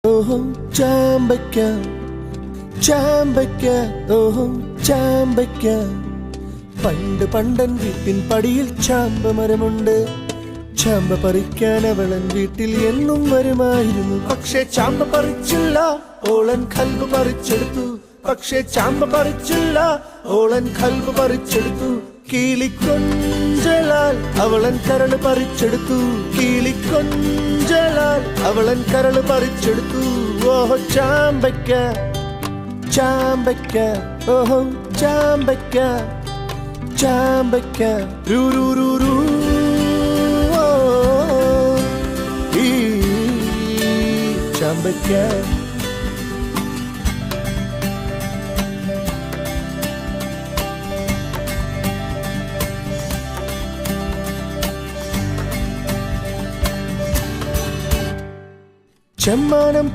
ഓഹോ ചാമ്പയ്ക്ക ചാമ്പയ്ക്ക ഓഹോ ചാമ്പയ്ക്ക. പണ്ടൻ വീട്ടിൻ പടിയിൽ ചാമ്പ മരമുണ്ട്. ചാമ്പ പറിക്കാൻ അവളൻ വീട്ടിൽ എന്നും വരുമായിരുന്നു. പക്ഷേ ചാമ്പ പറിച്ചില്ല, ഓളൻ കൽബ് പറിച്ചെടുത്തു. പക്ഷേ ചാമ്പ പറിച്ചില്ല, ഓളൻ കൽബ് പറിച്ചെടുത്തു. കിളിക്കൊഞ്ചലാൽ അവളൻ കരള് പറിച്ചെടുത്തു. കിളിക്കൊഞ്ചലാൽ അവളൻ കരള് പറിച്ചെടുത്തു. ഓഹോ ചാമ്പയ്ക്ക ചാമ്പയ്ക്ക ഓഹോ ചാമ്പയ്ക്ക ചാമ്പയ്ക്ക രു രു രു രു. ഈ ചാമ്പയ്ക്ക. ചെമ്മാനം